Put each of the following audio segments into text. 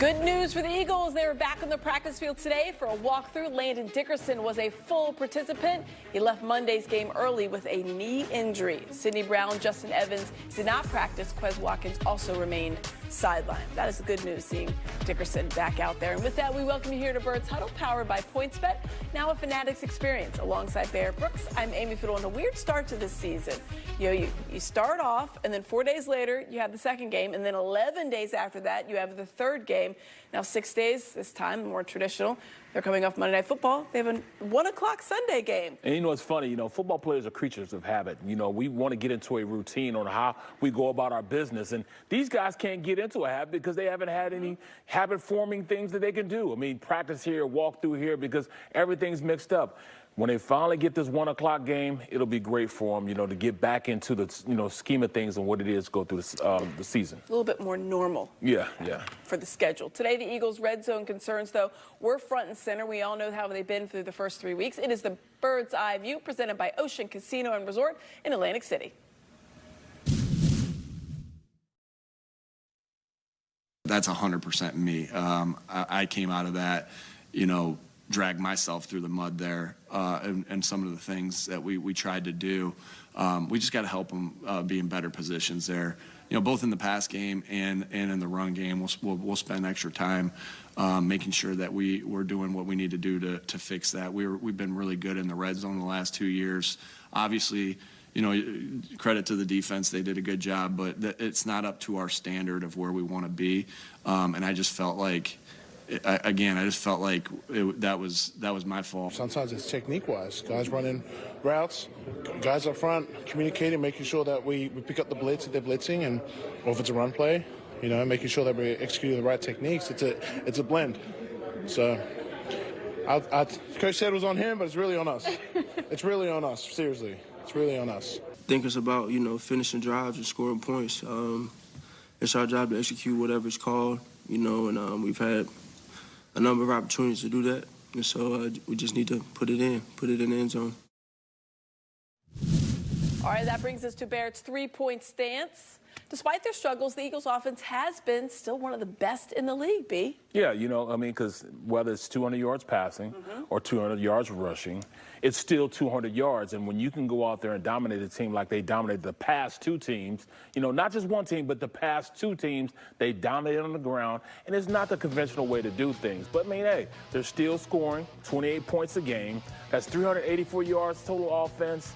Good news for the Eagles. They were back on the practice field today for a walkthrough. Landon Dickerson was a full participant. He left Monday's game early with a knee injury. Sidney Brown, Justin Evans did not practice. Quez Watkins also remained sidelined. That is the good news, seeing Dickerson back out there. And with that, we welcome you here to Birds Huddle, powered by PointsBet, now a Fanatics experience. Alongside Barrett Brooks, I'm Amy Fiddle. And a weird start to this season. You start off, and then 4 days later, you have the second game, and then 11 days after that, you have the third game. Now 6 days this time, more traditional. They're coming off Monday Night Football. They have a 1 o'clock Sunday game. And you know, it's funny, football players are creatures of habit. We want to get into a routine on how we go about our business. And these guys can't get into a habit because they haven't had any habit-forming things that they can do. I mean, practice here, walk through here, because everything's mixed up. When they finally get this 1 o'clock game, it'll be great for them, to get back into the, scheme of things and what it is to go through the season. A little bit more normal. Yeah. For the schedule. Today, the Eagles' red zone concerns, though, were front and center. We all know how they've been through the first 3 weeks. It is the Bird's Eye View, presented by Ocean Casino and Resort in Atlantic City. That's 100% me. I came out of that, drag myself through the mud there, and some of the things that we tried to do. We just got to help them be in better positions there. Both in the pass game and in the run game, we'll spend extra time making sure that we're doing what we need to do to fix that. We've been really good in the red zone the last 2 years. Obviously, credit to the defense, they did a good job, but it's not up to our standard of where we want to be. And I just felt like, that was my fault. Sometimes it's technique-wise. Guys running routes, guys up front communicating, making sure that we pick up the blitz if they're blitzing, and or if it's a run play, making sure that we're executing the right techniques. It's a blend. So, Coach said it was on him, but it's really on us. It's really on us. Seriously, it's really on us. I think it's about finishing drives and scoring points. It's our job to execute whatever it's called, and we've had a number of opportunities to do that, and so we just need to put it in the end zone. All right, that brings us to Barrett's three-point stance. Despite their struggles, the Eagles' offense has been still one of the best in the league, B. Yeah, because whether it's 200 yards passing or 200 yards rushing, it's still 200 yards. And when you can go out there and dominate a team like they dominated the past two teams, not just one team, but the past two teams, they dominated on the ground. And it's not the conventional way to do things. But, hey, they're still scoring 28 points a game. That's 384 yards total offense.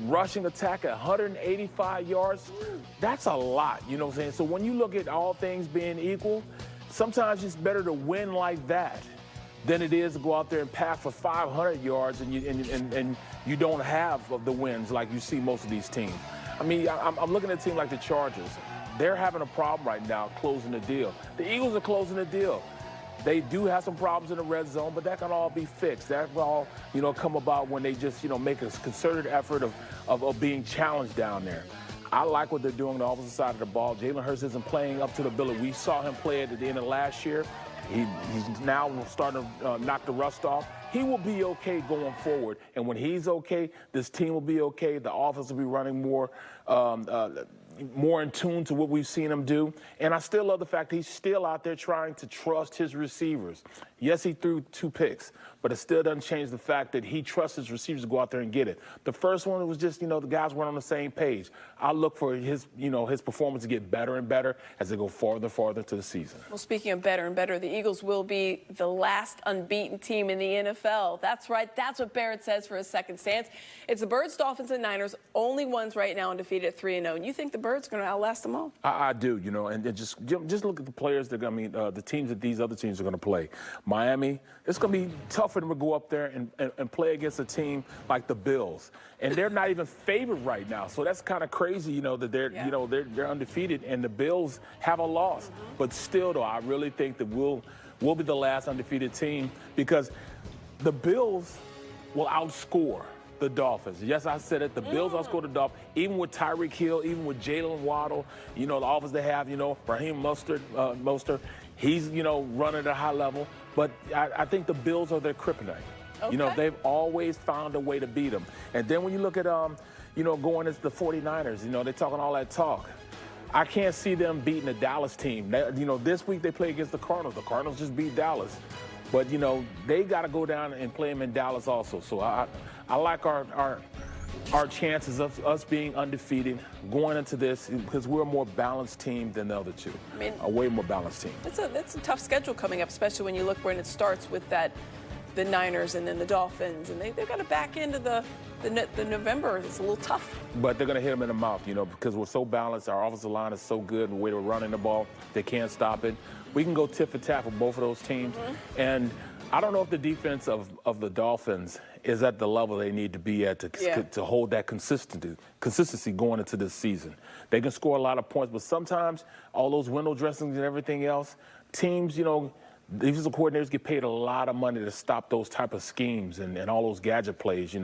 Rushing attack at 185 yards, that's a lot, you know what I'm saying? So when you look at all things being equal, sometimes it's better to win like that than it is to go out there and pack for 500 yards and you don't have the wins like you see most of these teams. I'm looking at a team like the Chargers. They're having a problem right now closing the deal. The Eagles are closing the deal. They do have some problems in the red zone, but that can all be fixed. That will all, come about when they just, make a concerted effort of being challenged down there. I like what they're doing on the opposite side of the ball. Jalen Hurts isn't playing up to the ability. We saw him play at the end of last year. He's now starting to knock the rust off. He will be okay going forward. And when he's okay, this team will be okay. The offense will be running more in tune to what we've seen him do. And I still love the fact that he's still out there trying to trust his receivers. Yes, he threw 2 picks, but it still doesn't change the fact that he trusts his receivers to go out there and get it. The first one was just, the guys weren't on the same page. I look for his performance to get better and better as they go farther and farther to the season. Well, speaking of better and better, the Eagles will be the last unbeaten team in the NFL. That's right. That's what Barrett says for his second stance. It's the Birds, Dolphins, and Niners, only ones right now undefeated at 3-0. And you think the Birds are going to outlast them all? I do, and just look at the players that the teams that these other teams are going to play. Miami, it's going to be tough for them to go up there and play against a team like the Bills, and they're not even favored right now. So that's kind of crazy, that they're undefeated and the Bills have a loss. But still, though, I really think that we'll be the last undefeated team because the Bills will outscore the Dolphins. Yes, I said it. The Bills outscore the Dolphins, even with Tyreek Hill, even with Jalen Waddle. The offense they have, Raheem Mostert. He's, running at a high level. But I think the Bills are their kryptonite. Okay. They've always found a way to beat them. And then when you look at, going as the 49ers, they're talking all that talk. I can't see them beating the Dallas team. This week they play against the Cardinals. The Cardinals just beat Dallas. But, they got to go down and play them in Dallas also. So I like our chances of us being undefeated going into this because we're a more balanced team than the other two. I mean, a way more balanced team. It's a tough schedule coming up, especially when you look when it starts with the Niners and then the Dolphins, and they've got to back into the November. It's a little tough. But they're going to hit them in the mouth, because we're so balanced. Our offensive line is so good. The way we're running the ball, they can't stop it. We can go tit for tat for both of those teams. And I don't know if the defense of the Dolphins is at the level they need to be at to hold that consistency going into this season. They can score a lot of points, but sometimes all those window dressings and everything else, teams, defensive coordinators get paid a lot of money to stop those type of schemes and all those gadget plays,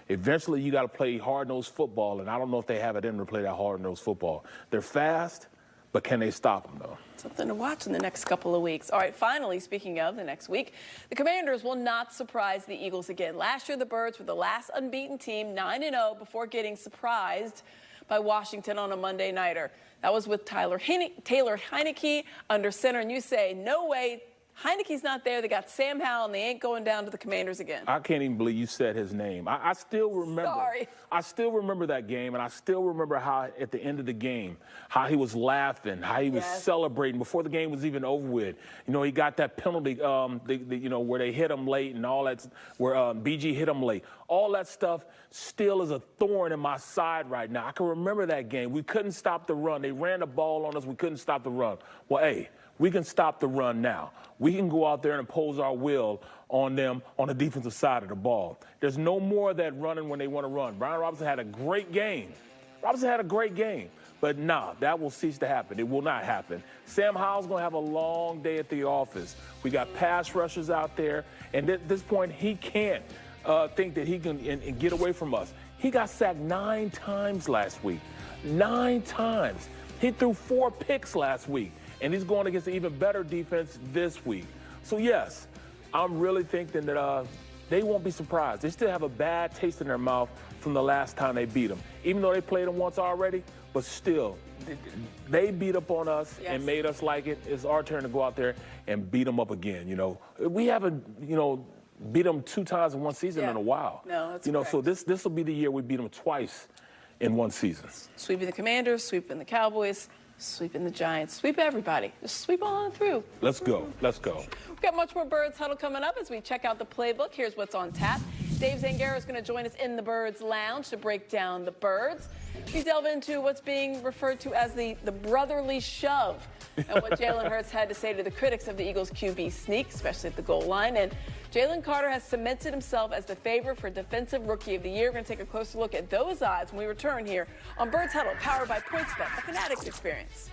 Eventually, you got to play hard-nosed football, and I don't know if they have it in to play that hard-nosed football. They're fast, but can they stop them, though? Something to watch in the next couple of weeks. All right, finally, speaking of the next week, the Commanders will not surprise the Eagles again. Last year, the Birds were the last unbeaten team, 9-0, before getting surprised by Washington on a Monday nighter. That was with Taylor Heineke under center, and you say, no way, Heineke's not there. They got Sam Howell, and they ain't going down to the Commanders again. I can't even believe you said his name. I still remember. Sorry. I still remember that game, and I still remember how at the end of the game, how he was laughing, how he was celebrating before the game was even over with. He got that penalty, where they hit him late and all that, where BG hit him late. All that stuff still is a thorn in my side right now. I can remember that game. We couldn't stop the run. They ran the ball on us. We couldn't stop the run. Well, hey, we can stop the run now. We can go out there and impose our will on them on the defensive side of the ball. There's no more of that running when they want to run. Brian Robinson had a great game. But that will cease to happen. It will not happen. Sam Howell's going to have a long day at the office. We got pass rushers out there, and at this point, he can't think that he can and get away from us. He got sacked 9 times last week. 9 times. He threw 4 picks last week. And he's going against an even better defense this week. So, yes, I'm really thinking that they won't be surprised. They still have a bad taste in their mouth from the last time they beat them. Even though they played them once already, but still, they beat up on us and made us like it. It's our turn to go out there and beat them up again, We haven't, beat them 2 times in one season in a while. No, that's correct. So this will be the year we beat them twice in one season. Sweeping the Commanders, sweeping the Cowboys, sweeping the Giants, sweep everybody. Just sweep on through. Let's go. Let's go. We've got much more Birds Huddle coming up as we check out the playbook. Here's what's on tap. Dave Zangaro is going to join us in the Birds Lounge to break down the Birds. We delve into what's being referred to as the brotherly shove and what Jalen Hurts had to say to the critics of the Eagles' QB sneak, especially at the goal line. And Jalen Carter has cemented himself as the favorite for Defensive Rookie of the Year. We're going to take a closer look at those odds when we return here on Birds Huddle, powered by PointsBet, the Fanatics experience.